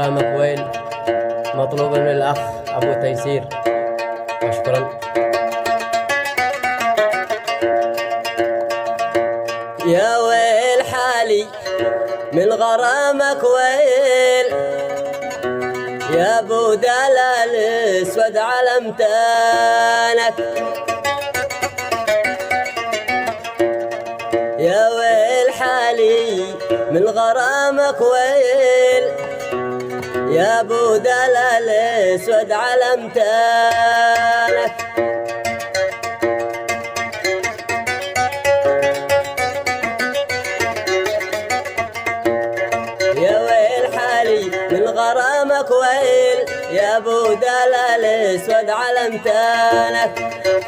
غرامك ويل مطلوب من الأخ أبو تيسير. وشكرا. يا ويل حالي من غرامك ويل، يا ابو دلال اسود على امتانك. يا ويل حالي من غرامك ويل، يا ابو دلال اسود على امتانك. يا ويل حالي من غرامك ويل، يا ابو دلال اسود على امتانك.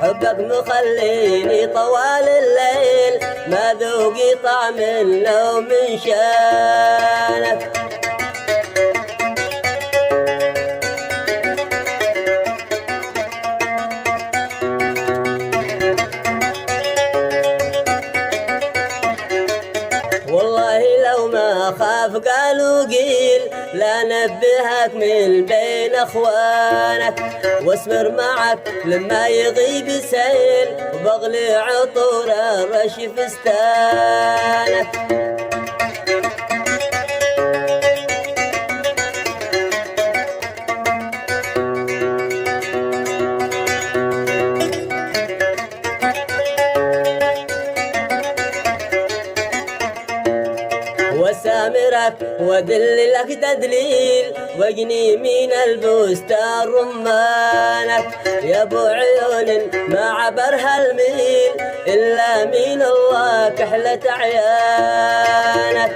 حبك مخليني طوال الليل ما ذوقي طعم لو من شانك. والله لو ما خاف قالوا قيل لا نبهك من بين اخوانك، واصبر معك لما يغيب سيل وبغلي عطور الرش فستانك. وسامرك وادللك تدليل واجني من البستان رمانك. يا ابو عيون ما عبرها الميل الا من الله كحلة عيانك.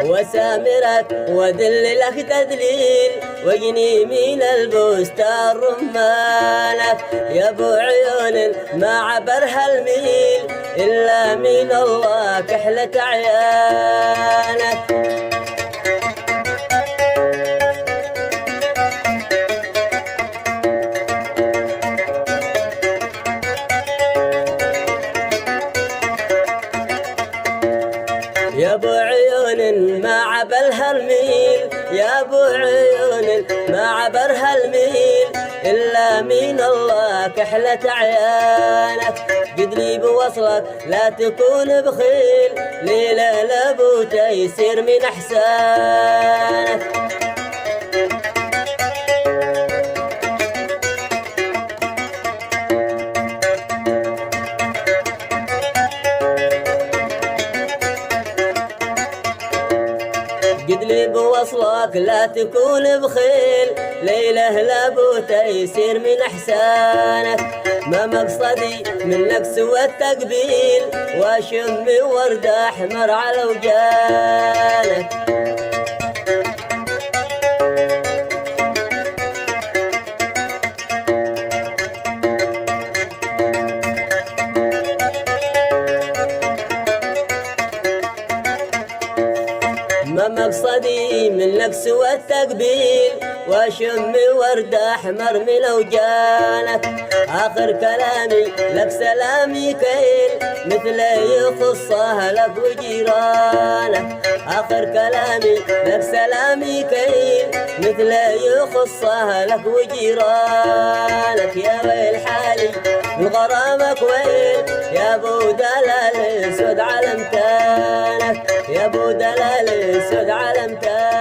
وسامرك وادللك تدليل واجني من البستان رمانك. يا ابو عيون ما عبرها الميل الا من الله كحلة عيانك. يا ابو عيون ما عبرها الميل، يا ابو عيون ما عبرها الميل الا من الله كحلة عيانك. قد لي بوصلك لا تكون بخيل، ليلة لابو تيسير من احسانك. قد لي بوصلك لا تكون بخيل، ليله لابو تيسير من احسانك. ما مقصدي منك سوى التقبيل واشم ورد احمر على وجانك. ما مقصدي منك سوى التقبيل واشم ورد احمر من اوجانك. اخر كلامي لك سلامي كيل مثل يخصه لك وجيرانك. اخر كلامي لك سلامي كيل مثل يخصه لك وجيرانك. يا ويل حالي من غرامك ويل، يا ابو دلال اسود على امتانك. يا ابو دلال اسود على امتانك.